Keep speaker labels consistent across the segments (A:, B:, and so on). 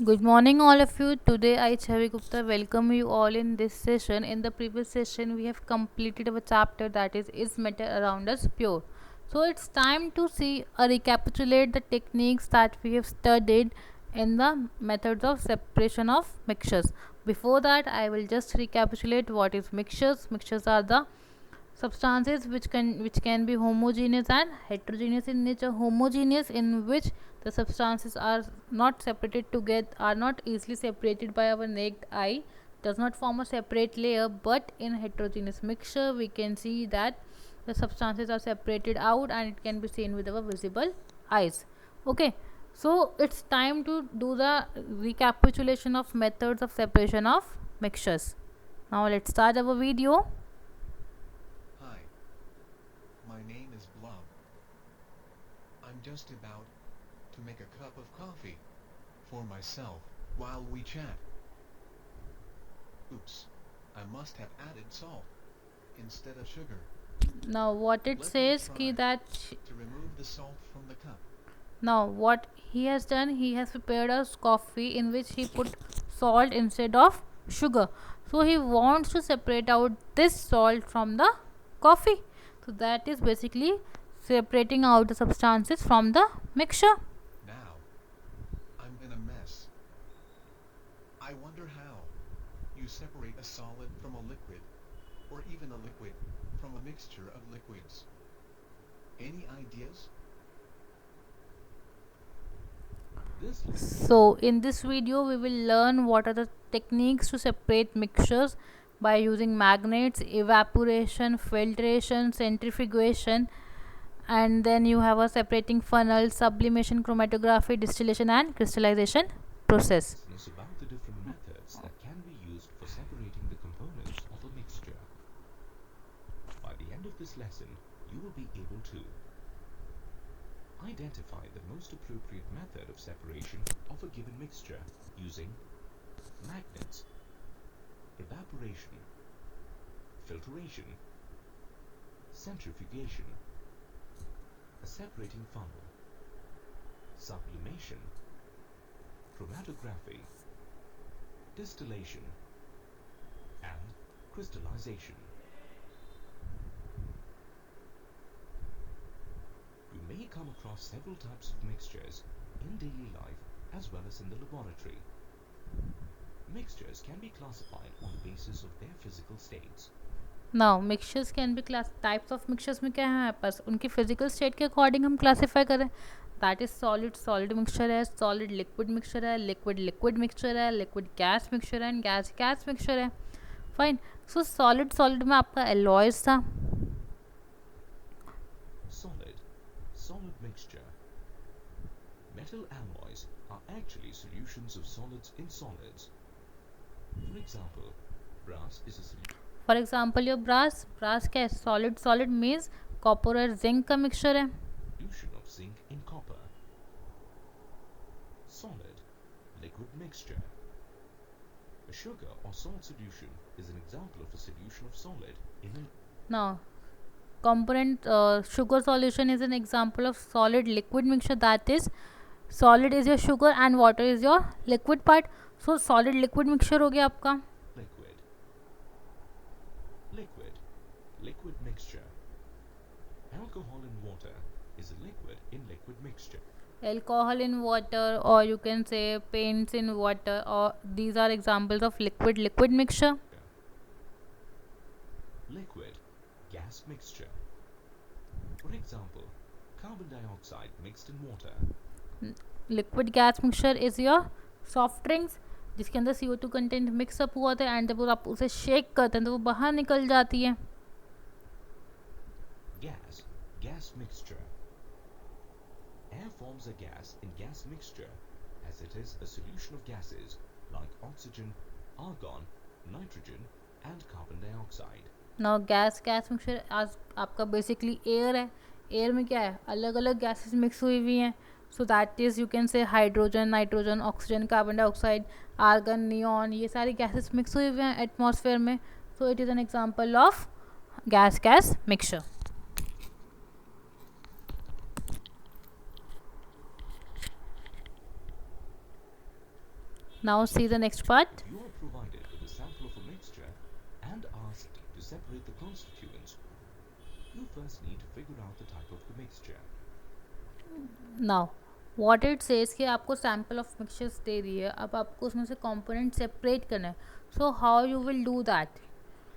A: Good morning, all of you. Today, I, Chavi Gupta, welcome you all in this session. In the previous session, we have completed our chapter that is Matter Around Us Pure? So, it's time to see recapitulate the techniques that we have studied in the methods of separation of mixtures. Before that, I will just recapitulate what is mixtures. Mixtures are the substances which can be homogeneous and heterogeneous in nature. Homogeneous, in which the substances are not separated together, are not easily separated by our naked eye, does not form a separate layer. But in heterogeneous mixture, we can see that the substances are separated out and it can be seen with our visible eyes. Okay, so it's time to do the recapitulation of methods of separation of mixtures. Now let's start our video.
B: Hi, my name is Blob. I'm just about to make a cup of coffee for myself while we chat. Oops, I must have added salt instead of sugar.
A: Now what it
B: Let me
A: says ki
B: try
A: that
B: to remove the salt from the cup.
A: now what he has done, he has prepared a coffee in which he put salt instead of sugar. So he wants to separate out this salt from the coffee. So that is basically separating out the substances from the mixture.
B: Now, I'm in a mess. I wonder how you separate a solid from a liquid, or even a liquid from a mixture of liquids. Any ideas?
A: So in this video we will learn what are the techniques to separate mixtures by using magnets, evaporation, filtration, centrifugation, and then you have a separating funnel, sublimation, chromatography, distillation and crystallization process.
C: Is about the different methods that can be used for separating the components of a mixture. By the end of this lesson, you will be able to identify the most appropriate method of separation of a given mixture using magnets, evaporation, filtration, centrifugation, a separating funnel, sublimation, chromatography, distillation, and crystallization. You may come across several types of mixtures in daily life as well as in the laboratory. Mixtures can be classified on the basis of their physical states.
A: Now mixtures can be class types of mixtures में क्या है हमारे पास उनकी physical state के according हम classify करें. That is solid solid mixture है, solid liquid mixture है, लिक्विड लिक्विड मिक्सचर है, लिक्विड गैस मिक्सचर है एंड गैस गैस मिक्सचर है. फाइन. सो सॉलिड सॉलिड में आपका एलॉयज था.
C: Solid, solid mixture. Metal alloys are actually solutions of solids in solids. For example, brass is a
A: for example your brass brass क्या है solid solid means copper और zinc का mixture है.
C: solution of zinc in copper. Solid, liquid mixture. A sugar or salt solution is an example of a solution of solid in a
A: now component sugar solution is an example of solid liquid mixture. That is solid is your sugar and water is your liquid part. So solid liquid mixture हो गया आपका.
C: liquid. Liquid, liquid mixture. Alcohol in water is a liquid in liquid mixture.
A: Alcohol in water, or you can say paints in water, or these are examples of liquid liquid mixture.
C: Liquid, gas mixture. For example, carbon dioxide mixed in water.
A: Liquid gas mixture is your soft drinks जिसके अंदर CO2 content mix up हुआ था and जब आप उसे shake करते हैं तो वो बाहर निकल जाती है.
C: Gas, gas mixture. Air forms a gas in gas mixture as it is a solution of gases like oxygen, argon, nitrogen and carbon dioxide.
A: Now gas gas mixture आज आपका बेसिकली एयर है. एयर में क्या है अलग अलग gases mix हुई हुई हैं. So that is you can say hydrogen nitrogen oxygen carbon dioxide argon neon ये सारी गैसेस मिक्स हुए हुए हैं एटमॉस्फेयर में. So it is an example of gas gas mixture. Now see the next part.
C: If you are provided with a sample of a mixture and asked to separate the constituents, you first need to figure out the type of the mixture.
A: Now what it says कि आपको sample of mixtures दे दी है, अब आपको उसमें से component separate करना है. So how you will do that.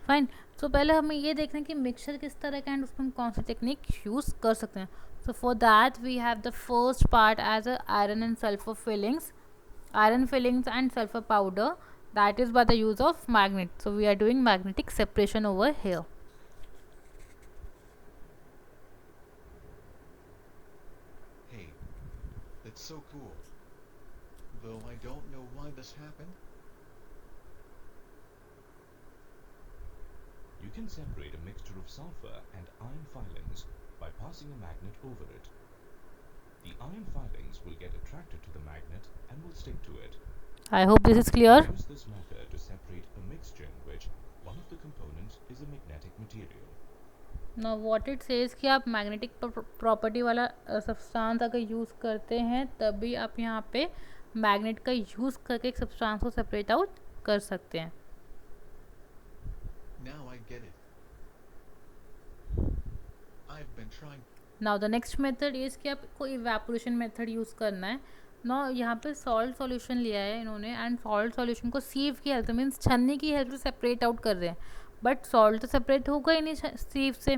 A: Fine. So पहले हमें ये देखना है कि मिक्सचर किस तरह का एंड उसमें हम कौन सी टेक्निक यूज़ कर सकते हैं. So for that we have the first part as a iron and sulphur filings, iron fillings and sulfur powder, that is by the use of magnet. So we are doing magnetic separation over here.
B: Hey, that's so cool. Though I don't know why this happened.
C: You can separate a mixture of sulfur and iron filings by passing a magnet over it. The iron filings will get attracted to the magnet and will stick to it.
A: I hope this is clear.
C: Use this method to separate a mixture in which one of the components is a magnetic material.
A: Now what it says कि आप magnetic property वाला substance अगर use करते हैं तभी आप यहाँ पे मैग्नेट का यूज़ करके एक सब्सटेंस को सेपरेट आउट कर सकते हैं.
B: Now I get it. I've been trying.
A: Now the next method is कि आपको इवेपोरेशन मेथड यूज़ करना है. नाउ यहाँ पे सॉल्ट सॉल्यूशन लिया है इन्होंने एंड सॉल्ट सॉल्यूशन को सीव की हेल्प मीन्स छन्नी की हेल्प से सेपरेट आउट कर रहे हैं, बट सॉल्ट तो सेपरेट होगा ही नहीं सीव से.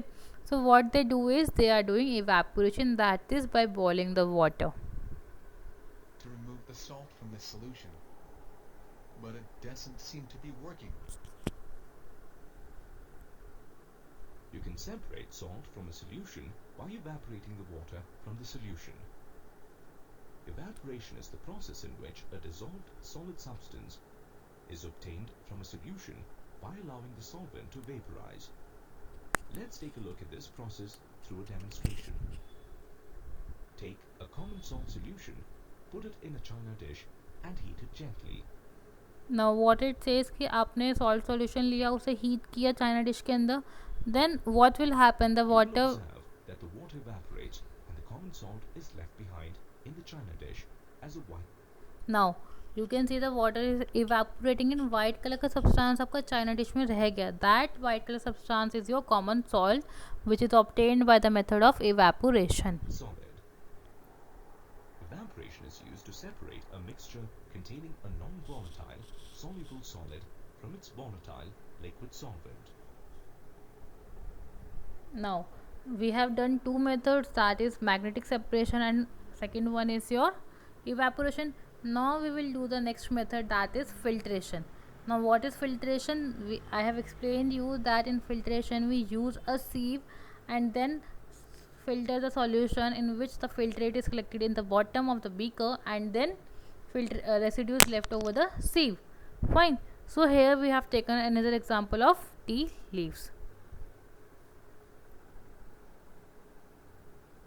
A: So what they do is they are doing evaporation, that is by boiling the water.
B: To remove the salt from this solution. But it doesn't seem to be working.
C: You can separate salt from a solution by evaporating the water from the solution. Evaporation is the process in which a dissolved solid substance is obtained from a solution by allowing the solvent to vaporize. Let's take a look at this process through a demonstration. Take a common salt solution, put it in a china dish and heat it gently.
A: Now what it says कि आपने salt solution लिया, उसे heat किया China dish के अंदर, then what will happen the
C: You will
A: water.
C: observe that the water evaporates and the common salt is left behind in the china dish as a white.
A: Now you can see the water is evaporating in white colour का substance आपका China dish में रह गया. That white colour substance is your common salt which is obtained by the method of evaporation.
C: Solid. Evaporation is used to separate a mixture containing a non-volatile soluble solid from its volatile liquid solvent.
A: Now we have done two methods, that is magnetic separation and second one is your evaporation. Now we will do the next method, that is filtration. Now what is filtration? I have explained you that in filtration we use a sieve and then filter the solution in which the filtrate is collected in the bottom of the beaker and then filter residues left over the sieve. Fine. So here we have taken another example of tea leaves.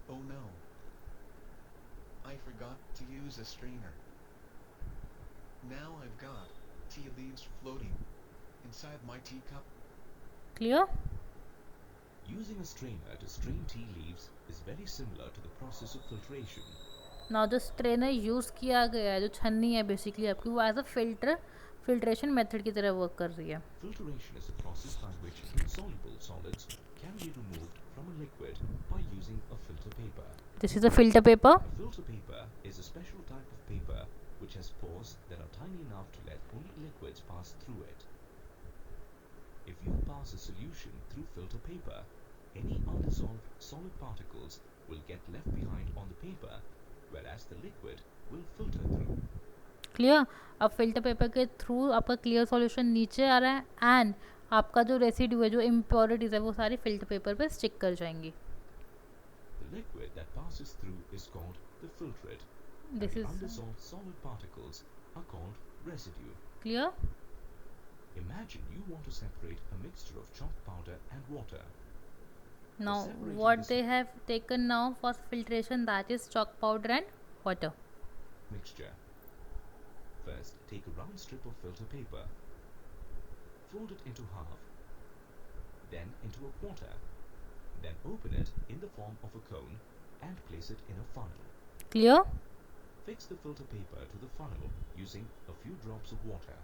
B: Oh no. I forgot to use a strainer. Now I've got tea leaves floating inside my teacup.
A: Clear?
C: Using a strainer to strain tea leaves is very similar to the process of filtration.
A: Now जो strainer use किया गया है, जो छन्नी है basically आपकी, वो as a filtration method की तरह वर्क कर रही है.
C: Filtration is a process by which insoluble solids can be removed from a liquid by using a filter paper.
A: This is a filter paper.
C: A filter paper is a special type of paper which has pores that are tiny enough to let only liquids pass through it. If you pass a solution through filter paper, any undissolved solid particles will get left behind on the paper, whereas the liquid will filter through.
A: Clear. अब filter paper के through आपका clear solution नीचे आ रहा है and आपका जो residue है, जो इम्प्योरिटीज़ है, वो सारी फिल्टर पेपर पे स्टिक कर जाएंगी.
C: The liquid that passes through is called the filtrate, and
A: this
C: the
A: is
C: undissolved solid particles are called residue.
A: Clear.
C: Imagine you want to separate a mixture of chalk powder and water.
A: Now
C: separating
A: what
C: this-
A: they have taken now for filtration, that is chalk powder and water.
C: Mixture. First, take a round strip of filter paper. Fold it into half, then into a quarter. Then open it in the form of a cone and place it in a funnel.
A: Clear?
C: Fix the filter paper to the funnel using a few drops of water.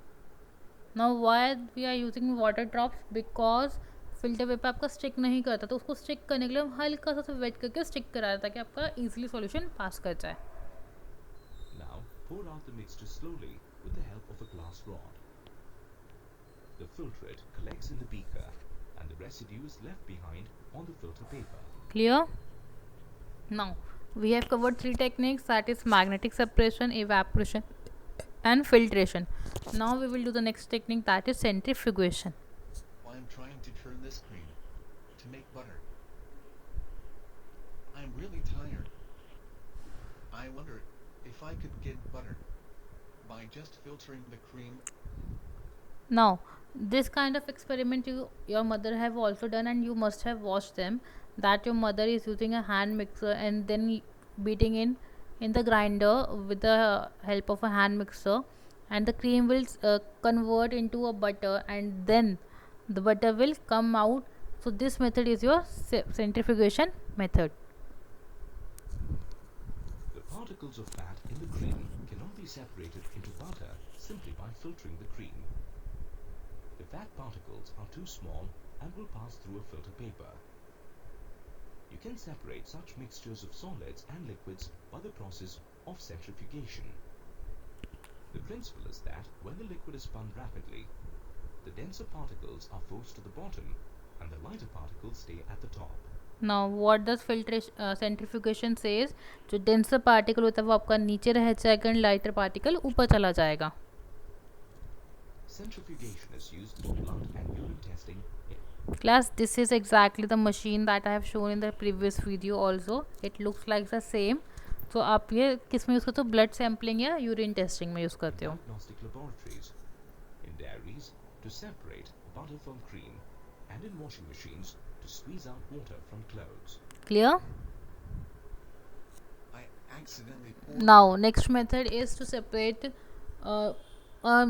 A: Now why we are using water drops because filter paper आपका stick नहीं करता, तो उसको stick करने के लिए हम हल्का सा वेट करके स्टिक करा रहे ताकि आपका इजीली सॉल्यूशन पास कर जाए.
C: Now pour out the mixture slowly with the help of a glass rod. The filtrate collects in the beaker and the residue is left behind on the filter paper.
A: Clear? Now we have covered three techniques, that is magnetic separation, evaporation and filtration. Now we will do the next technique, that is centrifugation.
B: I'm trying to turn this cream to make butter. I'm really tired. I wonder if I could get butter by just filtering the cream.
A: Now this kind of experiment your mother have also done, and you must have watched them, that your mother is using a hand mixer and then beating in the grinder with the help of a hand mixer, and the cream will convert into a butter and then the butter will come out. So this method is your centrifugation method.
C: The particles of fat in the cream cannot be separated into butter simply by filtering the cream. The fat particles are too small and will pass through a filter paper. You can separate such mixtures of solids and liquids by the process of centrifugation. The principle is that when the liquid is spun rapidly, the denser particles are forced to the bottom and the lighter particles stay at the top.
A: Now what does filtration centrifugation says, जो denser particle होता है वो आपका नीचे रह जाएगा and lighter particle ऊपर चला जाएगा.
C: Centrifugation is used for blood and urine testing.
A: Class, this is exactly the machine that I have shown in the previous video also. It looks like the same. So आप ये किस में use करते हो, blood sampling या urine testing में use करते हो.
C: Diagnostic laboratories, in dairies to separate butter from cream, and in washing machines to squeeze out water from clothes.
A: Clear?
B: I accidentally poured.
A: Now next method is to separate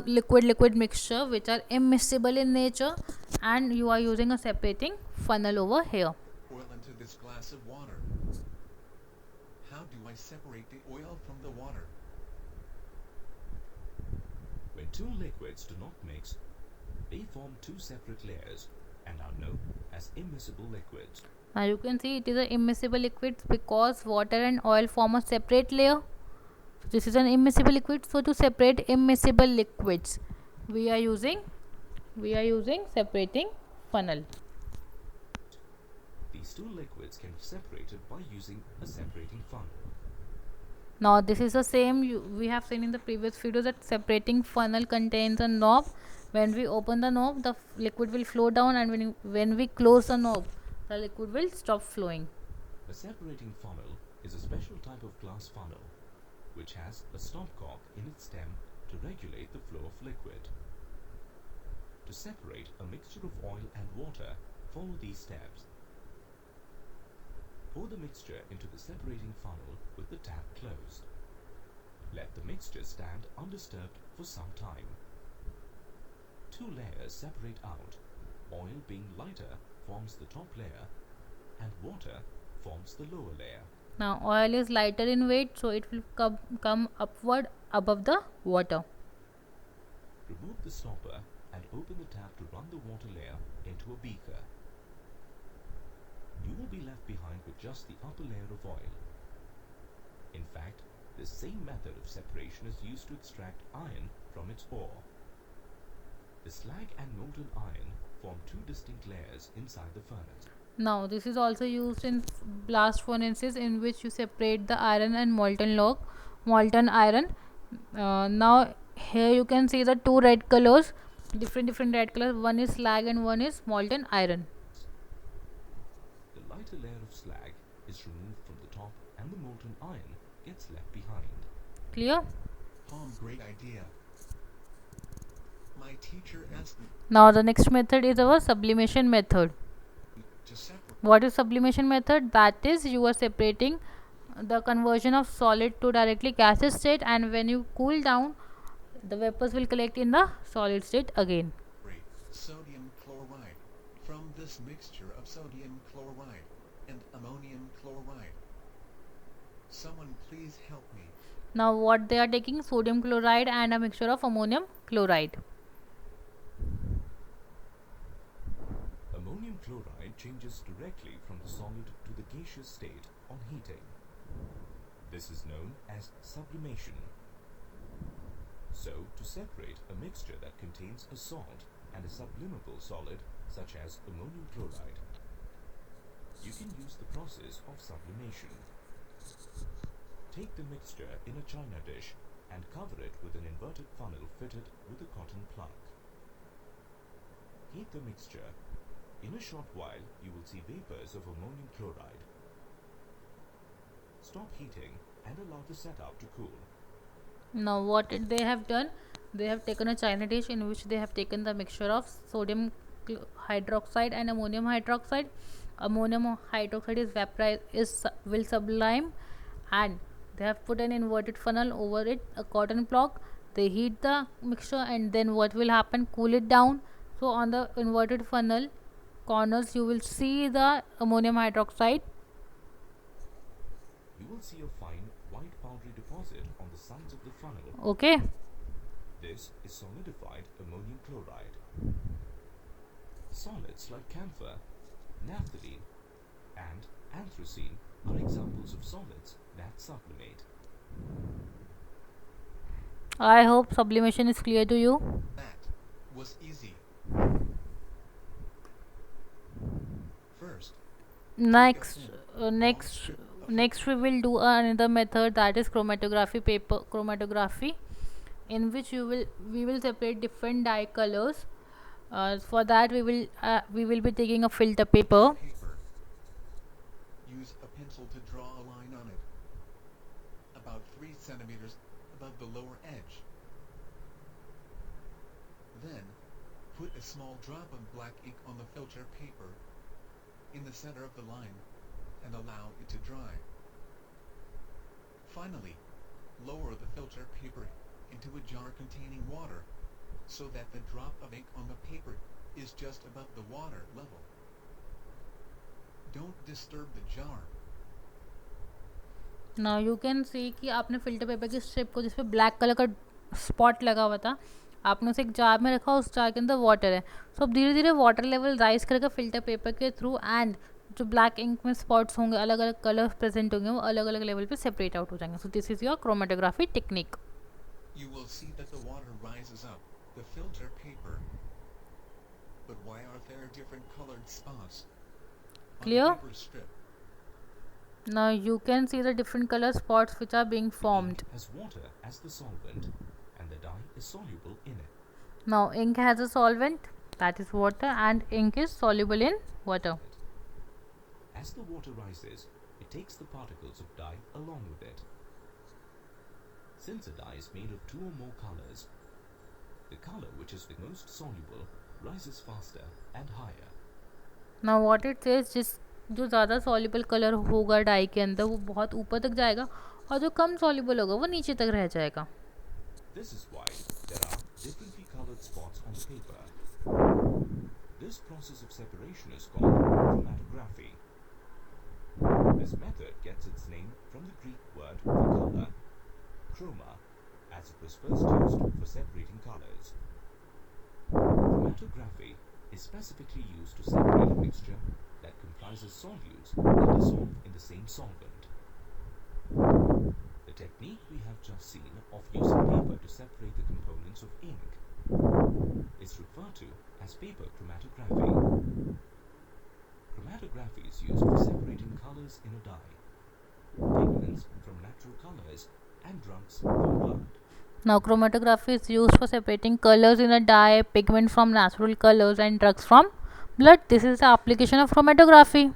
A: liquid mixture which are immiscible in nature, and you are using a separating funnel over here.
B: Oil into this glass of water. How do I separate the oil from the water?
C: When two liquids do not mix, they form two separate layers and are known as immiscible liquids.
A: Now you can see it is a immiscible liquid because water and oil form a separate layer. So this is an immiscible liquid. So to separate immiscible liquids, we are using separating funnel.
C: These two liquids can be separated by using a separating funnel.
A: Now this is the same we have seen in the previous video, that separating funnel contains a knob. When we open the knob, the liquid will flow down, and when we close the knob, the liquid will stop flowing.
C: A separating funnel is a special type of glass funnel which has a stopcock in its stem to regulate the flow of liquid. To separate a mixture of oil and water, follow these steps. Pour the mixture into the separating funnel with the tap closed. Let the mixture stand undisturbed for some time. Two layers separate out. Oil being lighter forms the top layer and water forms the lower layer.
A: Now oil is lighter in weight, so it will come upward above the water.
C: Remove the stopper and open the tap to run the water layer into a beaker. You will be left behind with just the upper layer of oil. In fact, the same method of separation is used to extract iron from its ore. The slag and molten iron form two distinct layers inside the furnace.
A: Now this is also used in blast furnaces, in which you separate the iron and molten iron. Now here you can see the two red colors, different red colors. One is slag and one is molten iron.
C: The lighter layer of slag is removed from the top and the molten iron gets left behind.
A: Clear?
B: Tom, great idea. My teacher asked me
A: Now the next method is our sublimation method.
B: to separate.
A: What is sublimation method? That is, you are separating the conversion of solid to directly gaseous state, and when you cool down, the vapors will collect in the solid state again.
B: Sodium chloride from this mixture of sodium chloride and ammonium chloride. Someone please help me.
A: Now what they are taking? Sodium chloride and a mixture of ammonium chloride.
C: Ammonium chloride changes directly from the solid to the gaseous state on heating. This is known as sublimation. So, to separate a mixture that contains a salt and a sublimable solid, such as ammonium chloride, you can use the process of sublimation. Take the mixture in a china dish and cover it with an inverted funnel fitted with a cotton plug. Heat the mixture. In a short while, you will see vapors of ammonium chloride. Stop heating and allow the setup to cool.
A: Now what they have done? They have taken a china dish in which they have taken the mixture of sodium hydroxide and ammonium hydroxide. Ammonium hydroxide is vaporized, will sublime, and they have put an inverted funnel over it, a cotton block. They heat the mixture, and then what will happen? Cool it down. So on the inverted funnel corners, you will see the ammonium hydroxide.
C: You will see a fine white powdery deposit on the sides of the funnel.
A: Okay.
C: This is solidified ammonium chloride. Solids like camphor, naphthalene, and anthracene are examples of solids that sublimate.
A: I hope sublimation is clear to you.
B: That was easy. First,
A: Next, next we will do another method, that is chromatography, in which we will separate different dye colors. For that we will be taking a filter paper.
B: paper. Use a pencil to draw a line on it, about 3 centimeters above the lower edge. Then, put a small drop of black ink on the filter paper in the center of the line and allow it to dry. Finally, lower the filter paper into a jar containing water so that the drop of ink on the paper is just above the water level. Don't disturb the jar.
A: Now you can see कि आपने filter paper की strip को, जिसपे black colour का spot लगा हुआ था, आपने उसे एक जार में रखा, उस जार के अंदर वाटर है. सो अब धीरे धीरे वाटर लेवल राइज करेगा फिल्टर पेपर के थ्रू, एंड जो ब्लैक इंक में स्पॉट्स होंगे, अलग अलग कलर प्रेजेंट होंगे, वो अलग अलग लेवल पे सेपरेट आउट हो जाएंगे. So this is your chromatography technique.
B: You will see that the water rises up the filter paper. But why are there different colored spots on
A: Clear?
B: the paper strip?
A: Now you can see the different color spots which are being formed.
C: Ink has water as the solvent, and the dye is soluble in it.
A: Now ink has a solvent, that is water, and ink is soluble in water.
C: As the water rises, it takes the particles of dye along with it. Since a dye is made of 2 or more colors, the color which is the most soluble rises faster and higher.
A: Now what it says, जो ज़्यादा soluble colour होगा die के अंदर वो बहुत ऊपर तक जाएगा, और जो कम soluble होगा वो नीचे तक रह जाएगा.
C: This is why there are differently colored spots on the paper. This process of separation is called chromatography. This method gets its name from the Greek word for color, chroma, as it was first used for separating colors. Chromatography is specifically used to separate a mixture that comprises solutes that dissolve in the same solvent. The technique we have just seen of using paper to separate the components of ink is referred to as paper chromatography. Chromatography is used for separating colors in a dye, pigments from natural colors, and drugs from blood.
A: Now chromatography is used for separating colors in a dye, pigment from natural colors, and drugs from blood. This is the application of chromatography.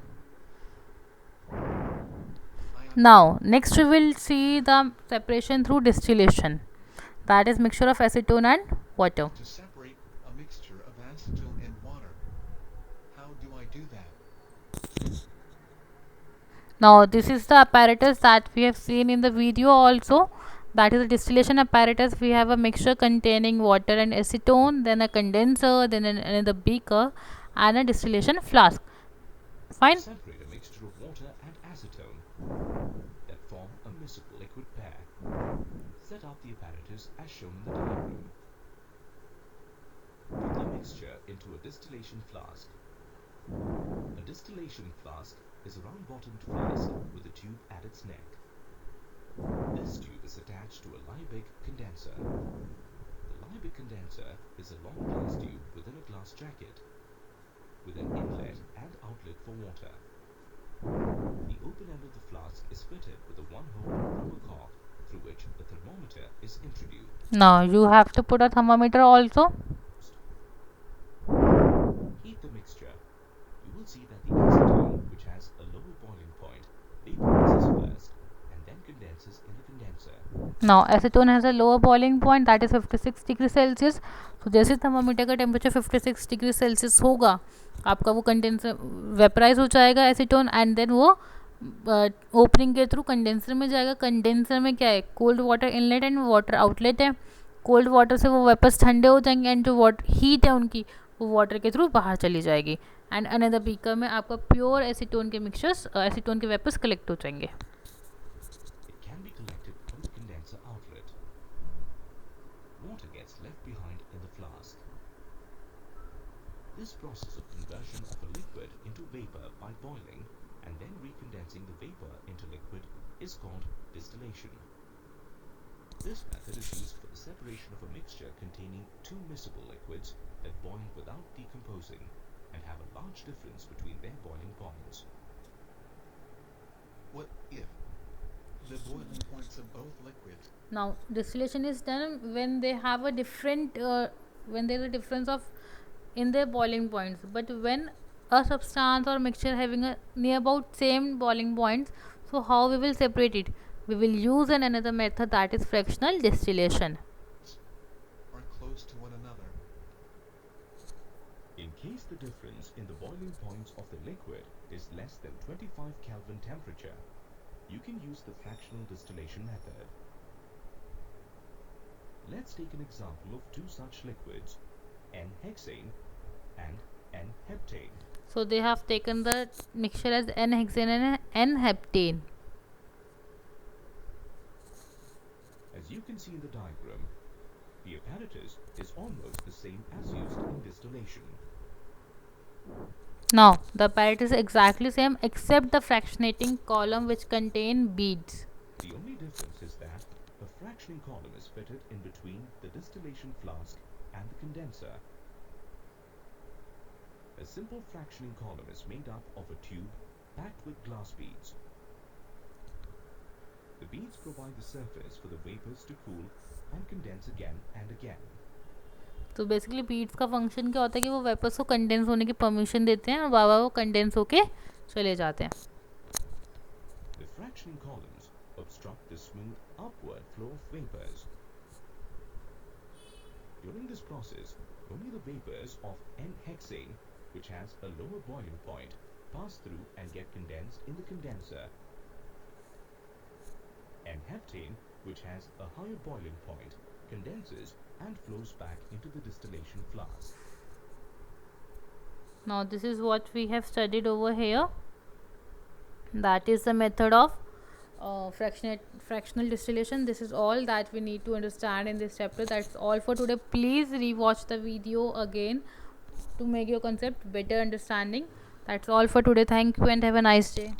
A: Now next we will see the separation through distillation, that is mixture of acetone and water.
B: To separate a mixture of acetone and water. How do I do that?
A: Now this is the apparatus that we have seen in the video also, that is a distillation apparatus. We have a mixture containing water and acetone, then a condenser, then another beaker, and a distillation flask. Fine.
C: Separate a mixture of water and acetone that form a miscible liquid pair. Set up the apparatus as shown in the diagram. Put the mixture into a distillation flask. A distillation flask is a round-bottomed flask with a tube at its neck. This tube is attached to a Liebig condenser. The Liebig condenser is a long glass tube within a glass jacket with an inlet and outlet for water. The open end of the flask is fitted with a one-hole rubber cork through which a thermometer is introduced.
A: Now you have to put a thermometer also.
C: Heat the mixture. You will see that the acetone, which has a lower boiling point, vaporizes first and then condenses in the condenser.
A: Now acetone has a lower boiling point, that is 56 degree Celsius. तो जैसे thermometer का temperature 56 degree Celsius होगा, आपका वो condenser vaporise हो जाएगा acetone, and then वो opening के थ्रू कंडेंसर में जाएगा. कंडेंसर में क्या है, cold water inlet and water outlet है. कोल्ड वाटर से वो वेपर्स ठंडे हो जाएंगे एंड जो हीट है उनकी वो वाटर के थ्रू बाहर चली जाएगी. एंड अनदर बीकर में आपका प्योर एसीटोन के मिक्सचर्स, एसीटोन के वेपर्स कलेक्ट हो जाएंगे.
C: It can be collected from the condenser outlet. Water gets left behind in the flask. This process of conversion of a liquid into vapor by boiling and then recondensing the vapor into liquid is called distillation. This method is used for the separation of a mixture containing two miscible liquids that boil without decomposing and have a large difference between their boiling points.
B: What if the boiling points of both liquids
A: Now distillation is done when they have a different when there is a difference of in their boiling points, but when a substance or mixture having a near about same boiling points, so how we will separate it? We will use another method, that is fractional distillation.
B: are close to one another?
C: In case the difference in the boiling points of the liquid is less than 25 Kelvin temperature, you can use the fractional distillation method. Let's take an example of two such liquids, N-hexane and N-heptane.
A: So they have taken the mixture as N-hexane and N-heptane.
C: As you can see in the diagram, the apparatus is almost the same as used in distillation.
A: Now the apparatus is exactly same except the fractionating column which contain beads.
C: The only difference is that a fractioning column is fitted in between the distillation flask and the condenser. A simple fractioning column is made up of a tube packed with glass beads. The beads provide the surface for the vapors to cool and condense again and again.
A: तो basically beads का function क्या होता है कि वो vapours को condense होने की परमिशन देते हैं और बाबा वो कंडेंस होके चले जाते हैं.
C: The fractioning columns obstruct the smooth upward flow of vapors. During this process, only the vapors of N-hexane, which has a lower boiling point, pass through and get condensed in the condenser. N-heptane, which has a higher boiling point, condenses and flows back into the distillation flask.
A: Now this is what we have studied over here. That is the method of fractional distillation. This is all that we need to understand in this chapter. That's all for today. Please rewatch the video again to make your concept better understanding. That's all for today. Thank you and have a nice day.